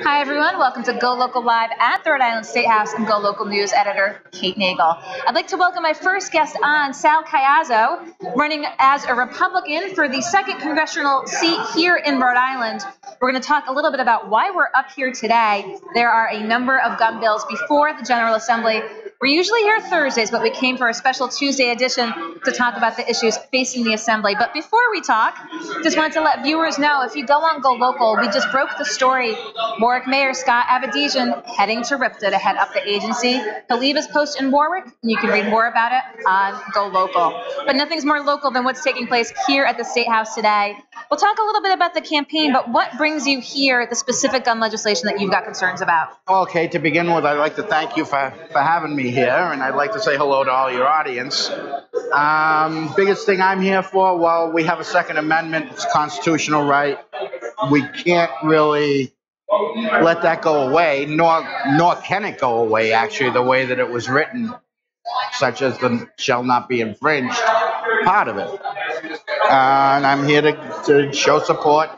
Hi, everyone. Welcome to Go Local Live at the Rhode Island State House. I'm Go Local News editor Kate Nagel. I'd like to welcome my first guest on, Sal Cayazzo, running as a Republican for the 2nd congressional seat here in Rhode Island. We're going to talk a little bit about why we're up here today. There are a number of gun bills before the General Assembly. We're usually here Thursdays, but we came for a special Tuesday edition to talk about the issues facing the Assembly. But before we talk, just wanted to let viewers know, if you go on Go Local, we just broke the story. Warwick Mayor Scott Avedisian heading to RIPTA to head up the agency. He'll leave his post in Warwick, and you can read more about it on Go Local. But nothing's more local than what's taking place here at the State House today. We'll talk a little bit about the campaign, but what brings you here, the specific gun legislation that you've got concerns about? Okay, to begin with, I'd like to thank you for having me here, and I'd like to say hello to all your audience. Biggest thing I'm here for, well, we have a Second Amendment. It's a constitutional right. We can't really let that go away, nor can it go away, actually, the way that it was written, such as the shall not be infringed part of it. And I'm here to show support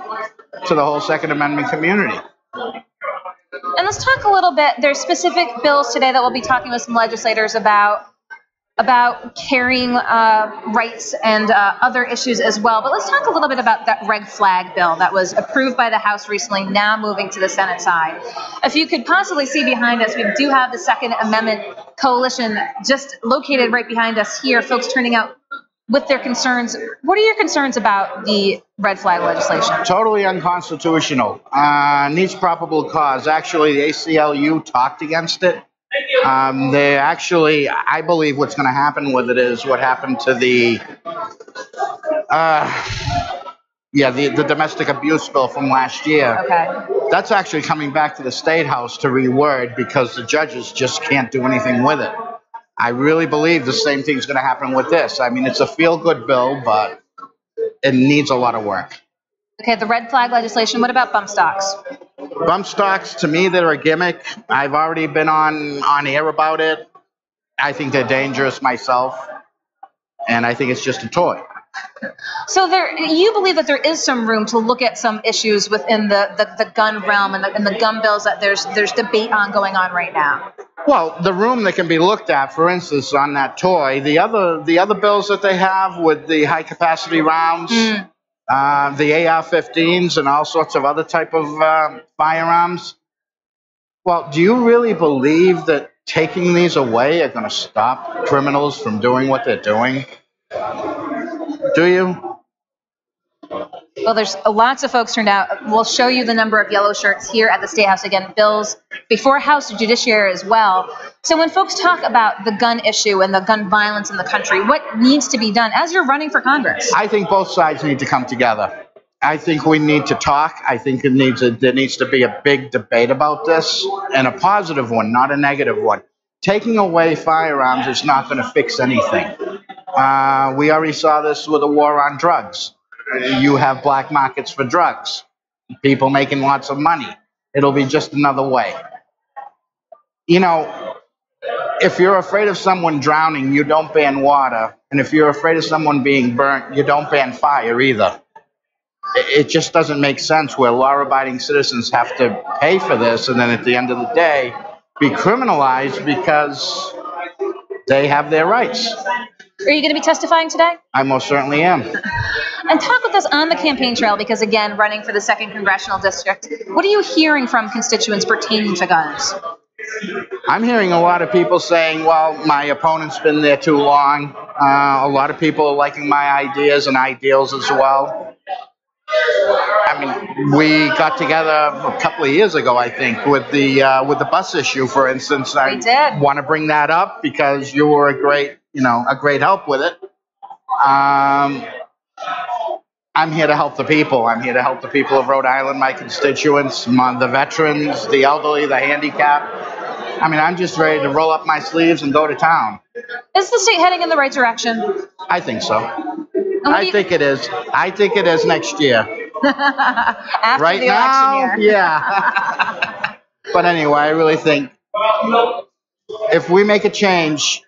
to the whole Second Amendment community. And let's talk a little bit. There's specific bills today that we'll be talking with some legislators about carrying rights and other issues as well. But let's talk a little bit about that red flag bill that was approved by the House recently, now moving to the Senate side. If you could possibly see behind us, we do have the Second Amendment Coalition just located right behind us here, folks turning out with their concerns. What are your concerns about the red flag legislation? Totally unconstitutional. Needs probable cause. Actually, the ACLU talked against it. They actually, I believe what's going to happen with it is what happened to the domestic abuse bill from last year. Okay. That's actually coming back to the State House to reword because the judges just can't do anything with it. I really believe the same thing's going to happen with this. I mean, it's a feel-good bill, but it needs a lot of work. Okay, the red flag legislation. What about bump stocks? Bump stocks, to me, they're a gimmick. I've already been on air about it. I think they're dangerous myself, and I think it's just a toy. So you believe that there is some room to look at some issues within the gun realm and the gun bills that there's debate on going on right now? Well, the room that can be looked at, for instance, on that toy, the other bills that they have with the high capacity rounds, the AR-15s and all sorts of other type of firearms. Well, do you really believe that taking these away are going to stop criminals from doing what they're doing? Do you? Well, there's lots of folks turned out. We'll show you the number of yellow shirts here at the State House. Again, bills before House Judiciary as well. So when folks talk about the gun issue and the gun violence in the country, what needs to be done as you're running for Congress? I think both sides need to come together. I think we need to talk. I think there needs to be a big debate about this, and a positive one, not a negative one. Taking away firearms is not going to fix anything. We already saw this with the war on drugs. You have black markets for drugs, people making lots of money. It'll be just another way. You know, if you're afraid of someone drowning, you don't ban water. And if you're afraid of someone being burnt, you don't ban fire either. It just doesn't make sense where law-abiding citizens have to pay for this and then at the end of the day be criminalized because they have their rights. Are you going to be testifying today? I most certainly am. And talk with us on the campaign trail because, again, running for the 2nd Congressional District, what are you hearing from constituents pertaining to guns? I'm hearing a lot of people saying, well, my opponent's been there too long. A lot of people are liking my ideas and ideals as well. I mean, we got together a couple of years ago, I think, with the bus issue, for instance. We did. Want to bring that up because you were a great help with it. I'm here to help the people. I'm here to help the people of Rhode Island, my constituents, the veterans, the elderly, the handicapped. I mean, I'm just ready to roll up my sleeves and go to town. Is the state heading in the right direction? I think so. I think it is. I think it is next year. After right the now, election year. Yeah. But anyway, I really think if we make a change,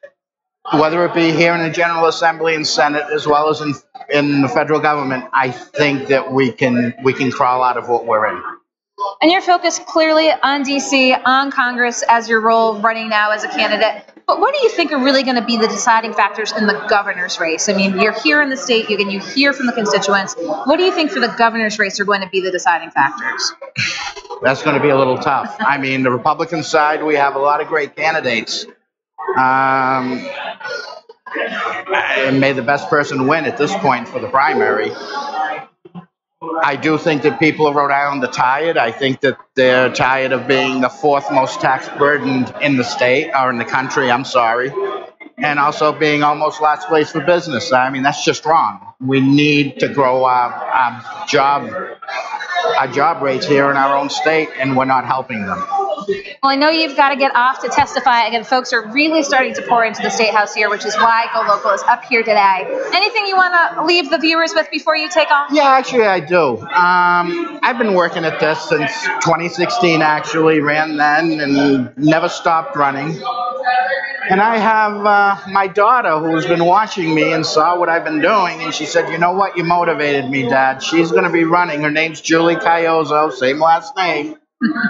whether it be here in the General Assembly and Senate, as well as in the federal government, I think that we can crawl out of what we're in. And you're focused clearly on D.C., on Congress as your role running now as a candidate. But what do you think are really going to be the deciding factors in the governor's race? I mean, you're here in the state, you hear from the constituents. What do you think for the governor's race are going to be the deciding factors? That's going to be a little tough. I mean, the Republican side, we have a lot of great candidates. And may the best person win at this point for the primary. I do think that people of Rhode Island are tired. I think that they're tired of being the fourth most tax burdened in the state, or in the country, I'm sorry. And also being almost last place for business. I mean, that's just wrong. We need to grow our job rates here in our own state, and we're not helping them. Well, I know you've got to get off to testify. Again, folks are really starting to pour into the State House here, which is why GoLocal is up here today. Anything you want to leave the viewers with before you take off? Yeah, actually, I do. I've been working at this since 2016, actually. Ran then and never stopped running. And I have my daughter who's been watching me and saw what I've been doing, and she said, you know what, you motivated me, Dad. She's going to be running. Her name's Julie Cayozzo, same last name.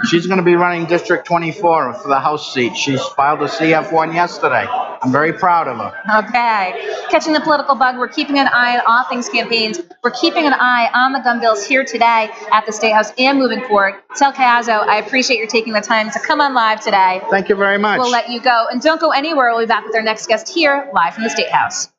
She's going to be running District 24 for the House seat. She's filed a CF1 yesterday. I'm very proud of her. Okay. Catching the political bug, we're keeping an eye on all things campaigns. We're keeping an eye on the gun bills here today at the State House and moving forward. Sal Cayazzo, I appreciate your taking the time to come on live today. Thank you very much. We'll let you go. And don't go anywhere. We'll be back with our next guest here, live from the State House.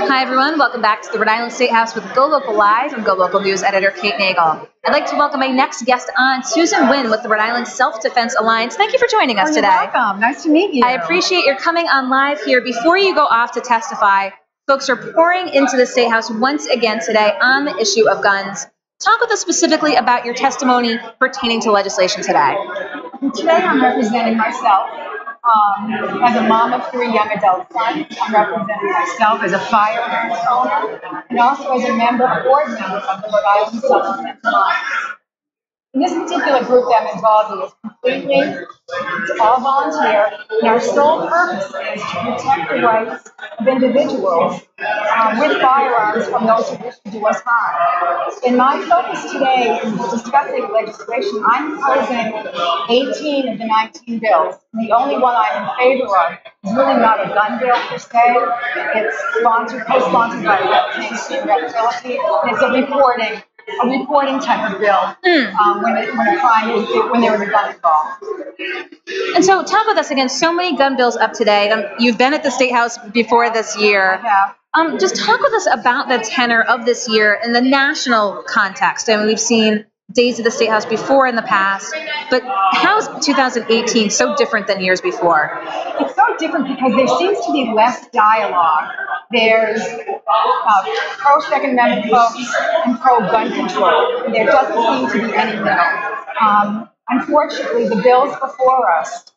Hi, everyone. Welcome back to the Rhode Island State House with GoLocal Live. I'm GoLocal News editor Kate Nagel. I'd like to welcome my next guest on, Susan Wynn with the Rhode Island Self-Defense Alliance. Thank you for joining us today. You're welcome. Nice to meet you. I appreciate your coming on live here. Before you go off to testify, folks are pouring into the State House once again today on the issue of guns. Talk with us specifically about your testimony pertaining to legislation today. Today I'm representing myself as a mom of 3 young adult sons. I'm representing myself as a firearms owner and also as a board member of the Rhode Island Self-Defense Alliance. And this particular group that I'm involved in is completely, it's all volunteer, and our sole purpose is to protect the rights of individuals with firearms from those who wish to do us harm. And my focus today is discussing legislation. I'm opposing 18 of the 19 bills. The only one I'm in favor of is really not a gun bill per se. It's co-sponsored by Reputation and Reputability, and it's a reporting type of bill when there was a gun involved. And so talk with us again, so many gun bills up today. You've been at the State House before this year. Yeah. Just talk with us about the tenor of this year in the national context. I mean, we've seen days of the State House before in the past, but how is 2018 so different than years before? It's so different because there seems to be less dialogue. There's pro-Second Amendment folks and pro-gun control. There doesn't seem to be any middle. Unfortunately, the bills before us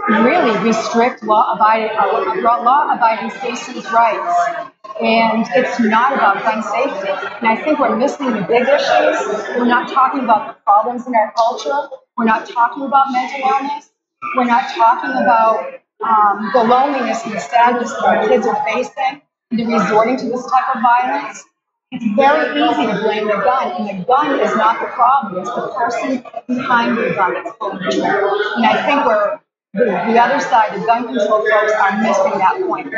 really restrict law-abiding citizens' rights. And it's not about gun safety. And I think we're missing the big issues. We're not talking about the problems in our culture. We're not talking about mental illness. We're not talking about the loneliness and the sadness that our kids are facing, and they're resorting to this type of violence. It's very easy to blame the gun, and the gun is not the problem. It's the person behind the gun that's pulling the trigger. And I think the other side, the gun control folks, are missing that point.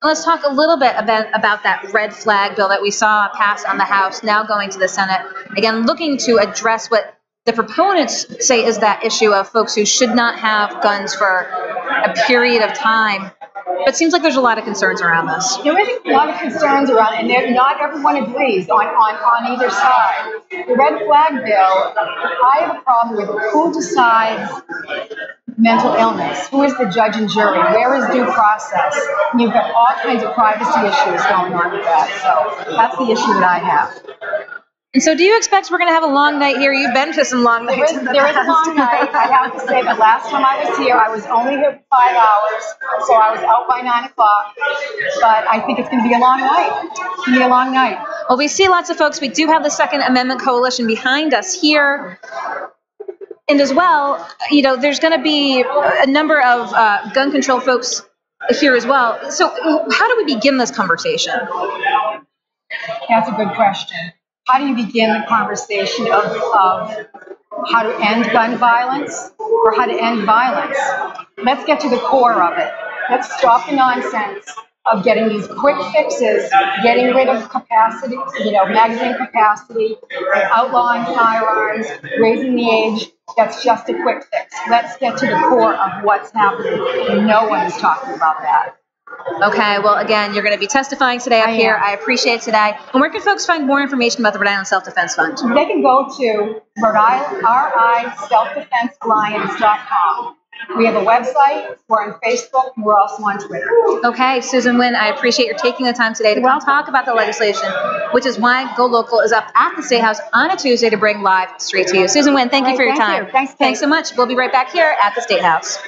Let's talk a little bit about that red flag bill that we saw pass on the House, now going to the Senate. Again, looking to address what the proponents say is that issue of folks who should not have guns for a period of time. But it seems like there's a lot of concerns around this. There is a lot of concerns around it, and not everyone agrees on either side. The red flag bill, I have a problem with who decides mental illness. Who is the judge and jury? Where is due process? And you've got all kinds of privacy issues going on with that. So that's the issue that I have. And so do you expect we're going to have a long night here? You've been to some long nights in the There is a past. long night. I have to say that last time I was here, I was only here for 5 hours, so I was out by 9 o'clock. But I think it's going to be a long night. It's going to be a long night. Well, we see lots of folks. We do have the Second Amendment Coalition behind us here. And as well, there's going to be a number of gun control folks here as well. So how do we begin this conversation? That's a good question. How do you begin the conversation of how to end gun violence or how to end violence? Let's get to the core of it. Let's stop the nonsense of getting these quick fixes, getting rid of capacity, magazine capacity, outlawing firearms, raising the age. That's just a quick fix. Let's get to the core of what's happening. And no one is talking about that. Okay, well, again, you're going to be testifying today up here. I appreciate it today. And where can folks find more information about the Rhode Island Self-Defense Fund? They can go to RISelfdefensealliance.com. We have a website, we're on Facebook, and we're also on Twitter. Okay, Susan Wynn, I appreciate your taking the time today to come talk about the legislation, which is why Go Local is up at the State House on a Tuesday to bring live straight to you. Susan Wynn, thank you for your time. Thanks so much. We'll be right back here at the State House.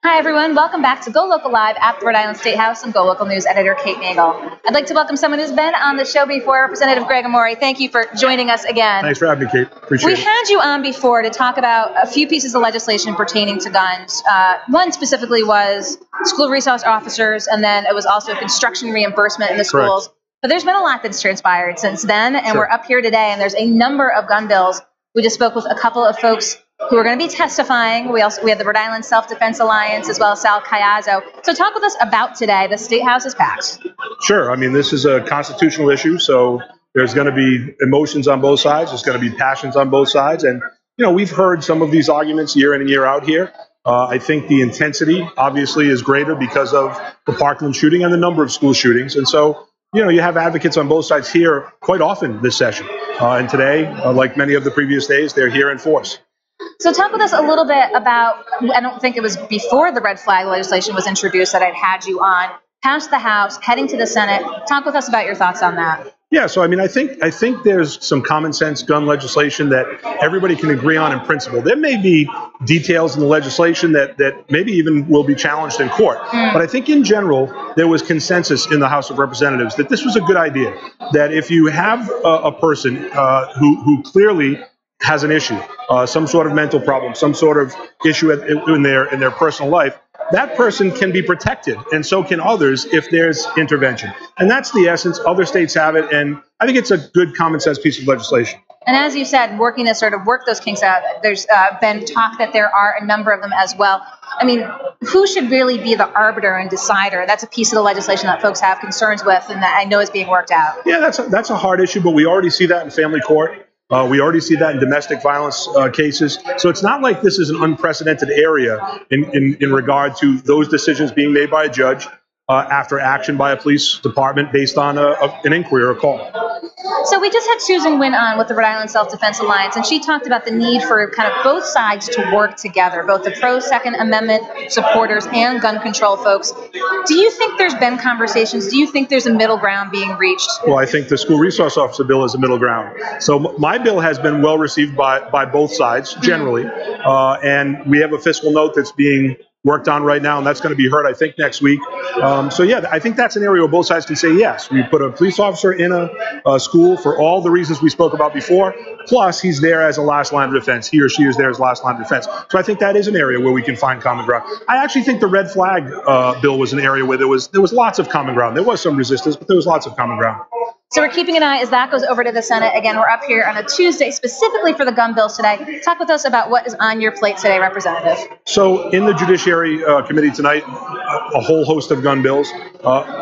Hi, everyone. Welcome back to Go Local Live at the Rhode Island State House and Go Local News editor Kate Nagel. I'd like to welcome someone who's been on the show before, Representative Greg Amore. Thank you for joining us again. Thanks for having me, Kate. Appreciate it. We had you on before to talk about a few pieces of legislation pertaining to guns. One specifically was school resource officers, and then it was also construction reimbursement in the schools. Correct. But there's been a lot that's transpired since then, and Sure. we're up here today, and there's a number of gun bills. We just spoke with a couple of folks who are going to be testifying. We have the Rhode Island Self-Defense Alliance as well as Sal Cayazzo. So talk with us about today. The State House is packed. Sure. I mean, this is a constitutional issue, so there's going to be emotions on both sides. There's going to be passions on both sides. And, you know, we've heard some of these arguments year in and year out here. I think the intensity, obviously, is greater because of the Parkland shooting and the number of school shootings. And so, you know, you have advocates on both sides here quite often this session. And today, like many of the previous days, they're here in force. So talk with us a little bit about, I don't think it was before the red flag legislation was introduced that I'd had you on, past the House, heading to the Senate. Talk with us about your thoughts on that. Yeah, so I mean, I think there's some common sense gun legislation that everybody can agree on in principle. There may be details in the legislation that maybe even will be challenged in court. But I think in general, there was consensus in the House of Representatives that this was a good idea, that if you have a person who clearly has an issue, some sort of mental problem, some sort of issue in their personal life, that person can be protected, and so can others if there's intervention. And that's the essence. Other states have it, and I think it's a good common sense piece of legislation. And as you said, working to sort of work those kinks out, there's been talk that there are a number of them as well. I mean, who should really be the arbiter and decider? That's a piece of the legislation that folks have concerns with, and that I know is being worked out. Yeah, that's a hard issue, but we already see that in family court. We already see that in domestic violence cases. So it's not like this is an unprecedented area in regard to those decisions being made by a judge after action by a police department based on an inquiry or a call. So we just had Susan Wynn on with the Rhode Island Self-Defense Alliance, and she talked about the need for kind of both sides to work together, both the pro-Second Amendment supporters and gun control folks. Do you think there's been conversations? Do you think there's a middle ground being reached? Well, I think the school resource officer bill is a middle ground. So my bill has been well received by both sides generally, and we have a fiscal note that's being worked on right now, and that's going to be heard, I think, next week. So, yeah, I think that's an area where both sides can say, yes, we put a police officer in a school for all the reasons we spoke about before, plus he's there as a last line of defense. He or she is there as last line of defense. So I think that is an area where we can find common ground. I actually think the red flag bill was an area where there was lots of common ground. There was some resistance, but there was lots of common ground. So we're keeping an eye as that goes over to the Senate. Again, we're up here on a Tuesday specifically for the gun bills today. Talk with us about what is on your plate today, Representative. So in the Judiciary Committee tonight, a whole host of gun bills.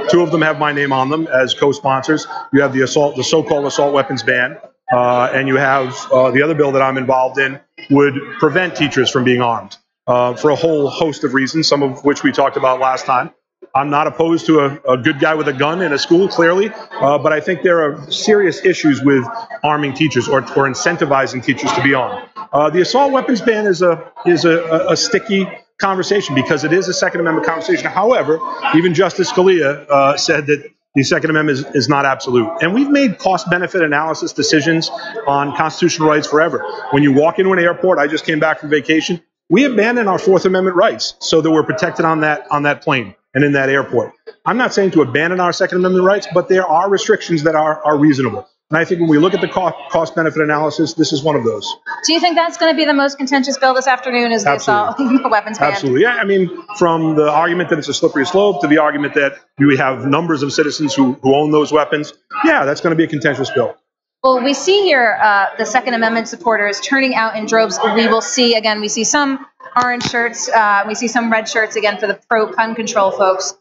Two of them have my name on them as co-sponsors. You have the so-called assault weapons ban, and you have the other bill that I'm involved in would prevent teachers from being armed for a whole host of reasons, some of which we talked about last time. I'm not opposed to a good guy with a gun in a school, clearly, but I think there are serious issues with arming teachers or incentivizing teachers to be armed. The assault weapons ban is a sticky conversation because it is a Second Amendment conversation. However, even Justice Scalia said that the Second Amendment is not absolute. And we've made cost-benefit analysis decisions on constitutional rights forever. When you walk into an airport, I just came back from vacation, we abandon our Fourth Amendment rights so that we're protected on that plane and in that airport. I'm not saying to abandon our Second Amendment rights, but there are restrictions that are reasonable. And I think when we look at the cost-benefit analysis, this is one of those. Do you think that's going to be the most contentious bill this afternoon, is the assault weapons ban? Absolutely. Yeah, I mean, from the argument that it's a slippery slope to the argument that we have numbers of citizens who own those weapons, yeah, that's going to be a contentious bill. Well, we see here the Second Amendment supporters turning out in droves. We see some orange shirts. We see some red shirts, again, for the pro-gun control folks.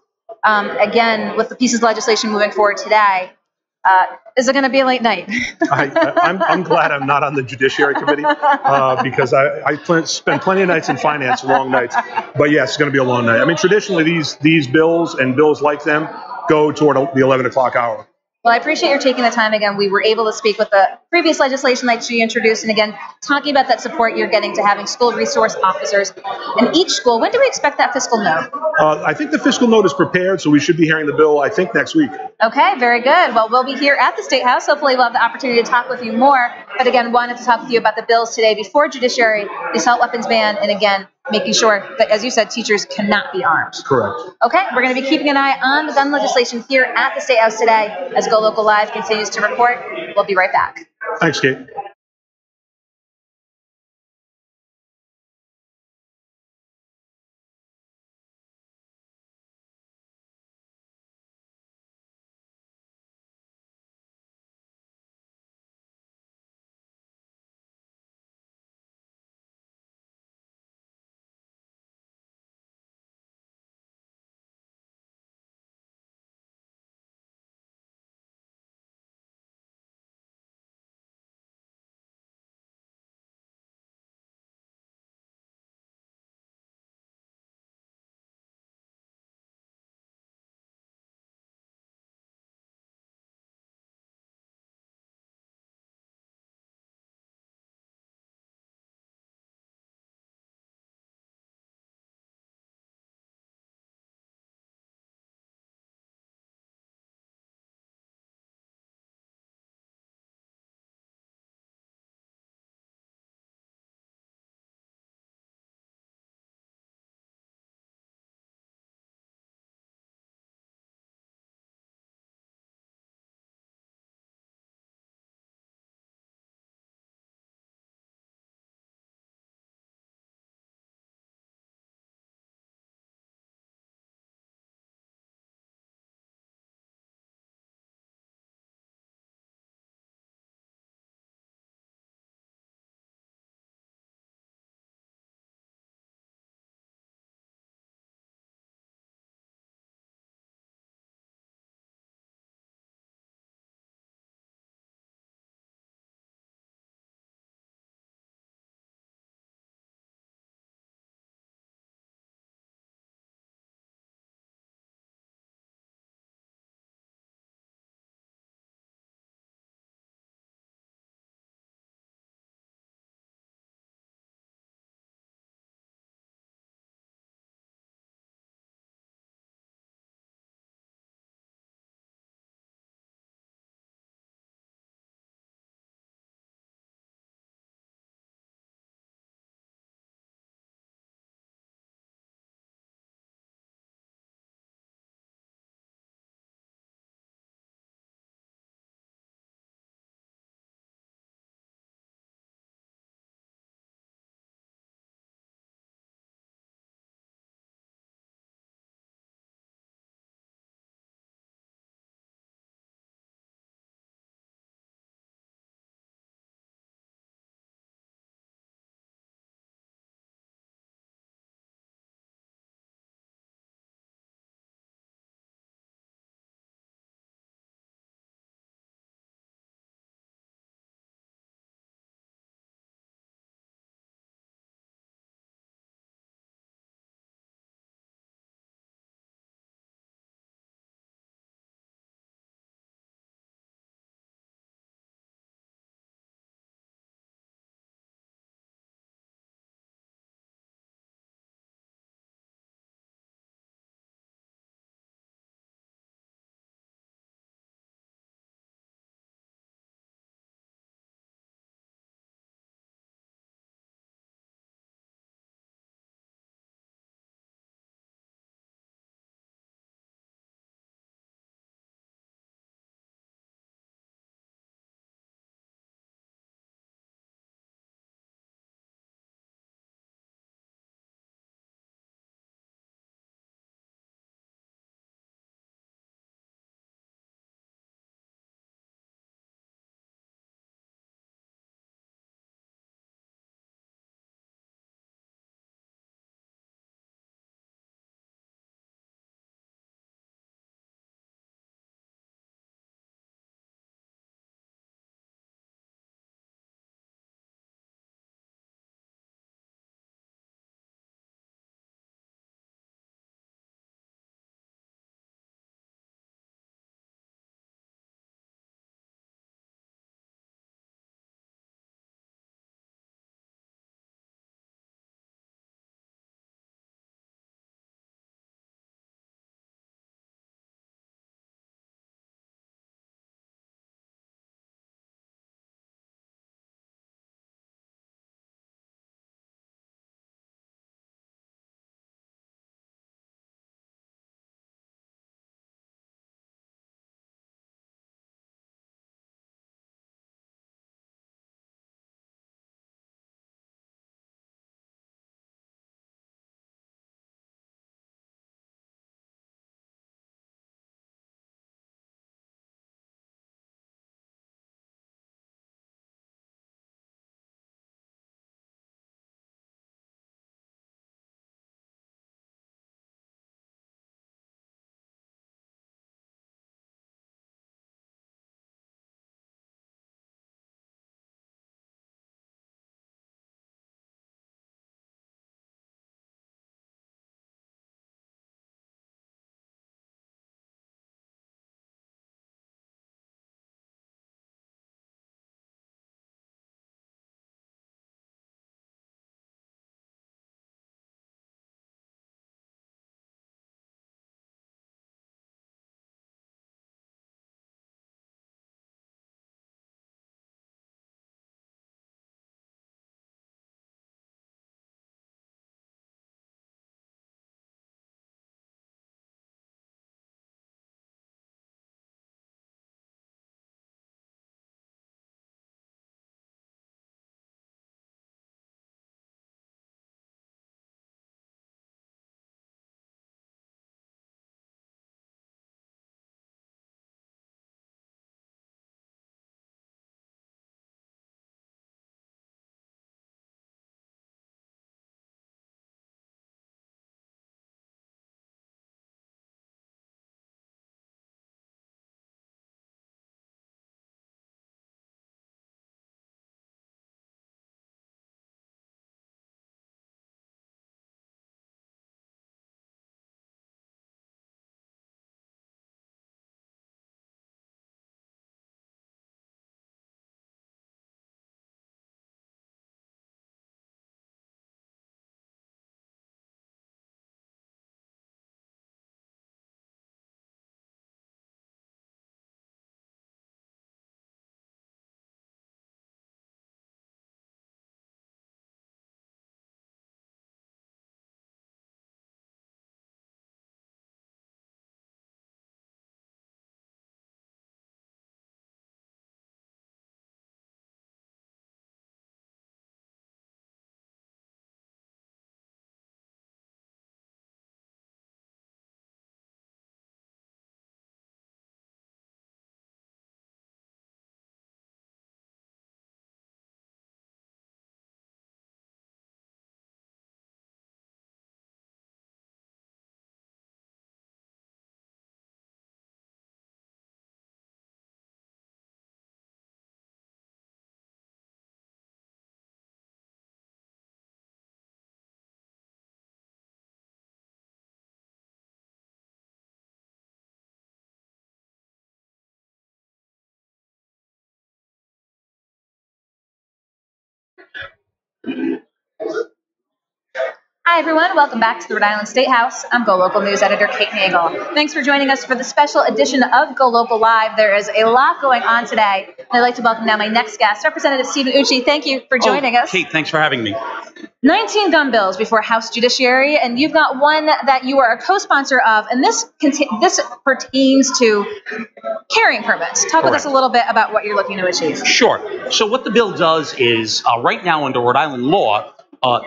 Again, with the pieces of legislation moving forward today, is it going to be a late night? I'm glad I'm not on the Judiciary Committee because I spend plenty of nights in finance, long nights. But yes, it's going to be a long night. I mean, traditionally, these bills and bills like them go toward the 11 o'clock hour. Well, I appreciate your taking the time again. We were able to speak with the previous legislation that you introduced, and again, talking about that support you're getting to having school resource officers in each school. When do we expect that fiscal note? I think the fiscal note is prepared, so we should be hearing the bill, I think, next week. Okay, very good. Well, we'll be here at the State House. Hopefully, we'll have the opportunity to talk with you more. But again, wanted to talk with you about the bills today before judiciary, the assault weapons ban, and again, making sure that, as you said, teachers cannot be armed. Correct. Okay, we're going to be keeping an eye on the gun legislation here at the State House today as Go Local Live continues to report. We'll be right back. Thanks, Kate. Hi, everyone. Welcome back to the Rhode Island State House. I'm GoLocal News Editor Kate Nagel. Thanks for joining us for the special edition of GoLocal Live. There is a lot going on today. And I'd like to welcome now my next guest, Representative Stephen Ucci. Thank you for joining us. Kate, thanks for having me. 19 gun bills before House Judiciary, and you've got one that you are a co-sponsor of, and this pertains to carrying permits. Talk with us a little bit about what you're looking to achieve. Sure. So what the bill does is, right now under Rhode Island law,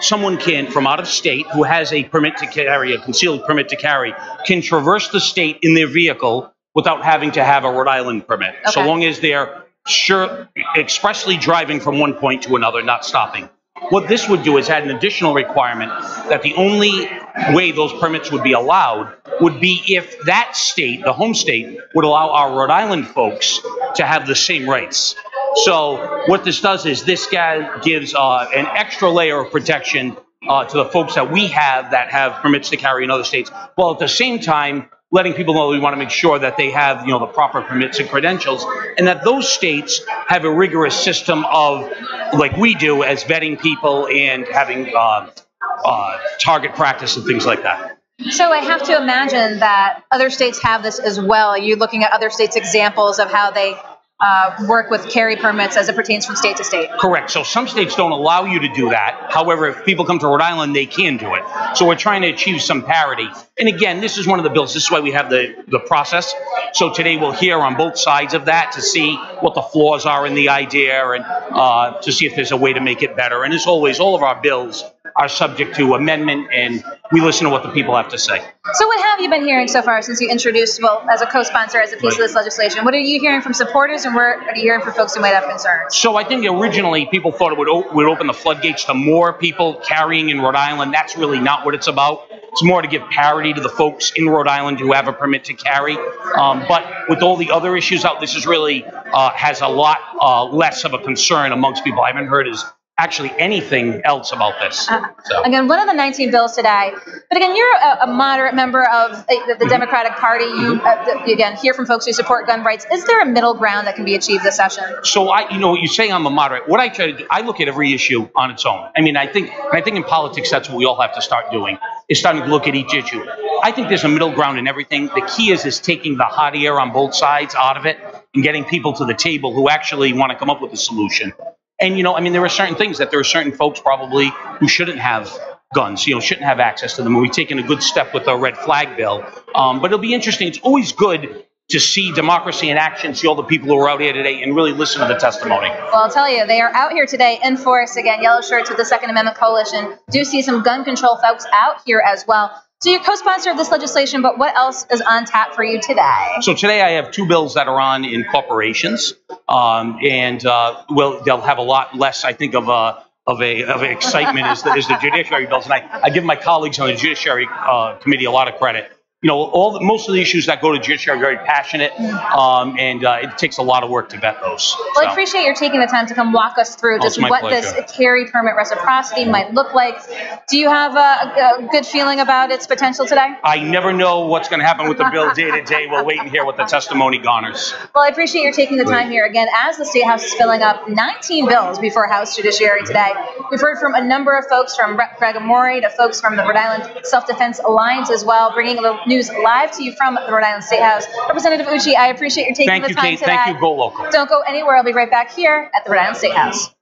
someone can, from out of state, who has a permit to carry, a concealed permit to carry, can traverse the state in their vehicle without having to have a Rhode Island permit, so long as they're expressly driving from one point to another, not stopping. What this would do is add an additional requirement that the only way those permits would be allowed would be if that state, the home state, would allow our Rhode Island folks to have the same rights. So what this does is this guy gives an extra layer of protection to the folks that we have that have permits to carry in other states, while at the same time letting people know we want to make sure that they have, the proper permits and credentials, and that those states have a rigorous system of, like we do, as vetting people and having target practice and things like that. So I have to imagine that other states have this as well. Are you looking at other states' examples of how they work with carry permits as it pertains from state to state? Correct. So some states don't allow you to do that. However, if people come to Rhode Island, they can do it. So we're trying to achieve some parity. And again, this is one of the bills. This is why we have the process. So today we'll hear on both sides of that to see what the flaws are in the idea and to see if there's a way to make it better. And as always, all of our bills are subject to amendment, and we listen to what the people have to say. So what have you been hearing so far since you introduced, well, as a co-sponsor, as a piece of this legislation? What are you hearing from supporters, and where are you hearing from folks who might have concerns? So I think originally people thought it would open the floodgates to more people carrying in Rhode Island. That's really not what it's about. It's more to give parity to the folks in Rhode Island who have a permit to carry. But with all the other issues out, this is really has a lot less of a concern amongst people. I haven't heard actually anything else about this. Again, one of the 19 bills today, but again, you're a moderate member of the Democratic Party. You again hear from folks who support gun rights. Is there a middle ground that can be achieved this session? So what you say, I'm a moderate. What I try to do, I look at every issue on its own. I mean, I think in politics that's what we all have to start doing, is starting to look at each issue. I think there's a middle ground in everything. The key is taking the hot air on both sides out of it and getting people to the table who actually want to come up with a solution. And, there are certain things that there are certain folks probably who shouldn't have guns, shouldn't have access to them. And we've taken a good step with the red flag bill. But it'll be interesting. It's always good to see democracy in action, see all the people who are out here today, and really listen to the testimony. Well, I'll tell you, they are out here today in force. Again, yellow shirts with the Second Amendment Coalition. Do see some gun control folks out here as well. So you're co-sponsor of this legislation, but what else is on tap for you today? So today I have two bills that are on in corporations, and they'll have a lot less, I think, of excitement as the judiciary bills. And I give my colleagues on the Judiciary Committee a lot of credit. Most of the issues that go to judiciary are very passionate, and it takes a lot of work to vet those. Well, I appreciate your taking the time to come walk us through just what this carry permit reciprocity might look like. Do you have a good feeling about its potential today? I never know what's going to happen with the bill day to day. We'll wait and hear what the testimony garners. Well, I appreciate your taking the time here. Again, as the State House is filling up 19 bills before House Judiciary today, we've heard from a number of folks, from Rep. Greg Amore to folks from the Rhode Island Self-Defense Alliance as well, bringing the news live to you from the Rhode Island State House. Representative Ucci, I appreciate your taking the time Kate. today. Thank you, GoLocal. Don't go anywhere. I'll be right back here at the Rhode Island State House.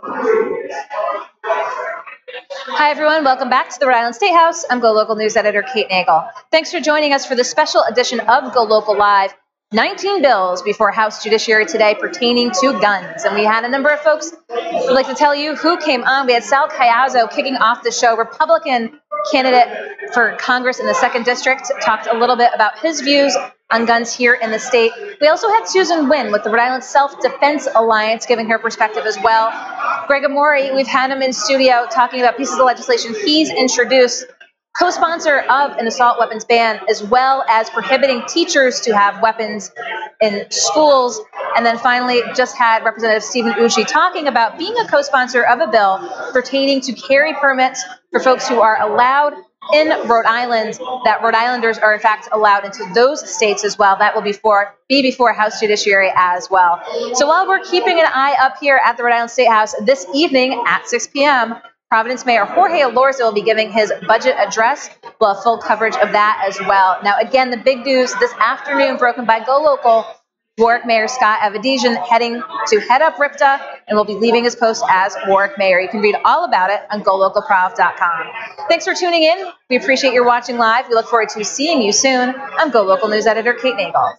Hi, everyone. Welcome back to the Rhode Island State House. I'm GoLocal News Editor Kate Nagel. Thanks for joining us for this special edition of GoLocal Live. 19 bills before House Judiciary today pertaining to guns. And we had a number of folks who'd like to tell you who came on. We had Sal Caiazzo kicking off the show, Republican candidate for Congress in the 2nd District, talked a little bit about his views on guns here in the state. We also had Susan Wynn with the Rhode Island Self-Defense Alliance giving her perspective as well. Greg Amori, we've had him in studio talking about pieces of legislation he's introduced, co-sponsor of an assault weapons ban, as well as prohibiting teachers to have weapons in schools. And then finally, just had Representative Stephen Ucci talking about being a co-sponsor of a bill pertaining to carry permits for folks who are allowed in Rhode Island, that Rhode Islanders are in fact allowed into those states as well. That will be before House Judiciary as well. So while we're keeping an eye up here at the Rhode Island State House this evening at 6 p.m., Providence Mayor Jorge Elorza will be giving his budget address. We'll have full coverage of that as well. Now, again, the big news this afternoon broken by GoLocal. Warwick Mayor Scott Avedisian heading to head up RIPTA and will be leaving his post as Warwick Mayor. You can read all about it on GoLocalProv.com. Thanks for tuning in. We appreciate your watching live. We look forward to seeing you soon. I'm GoLocal News Editor Kate Nagel.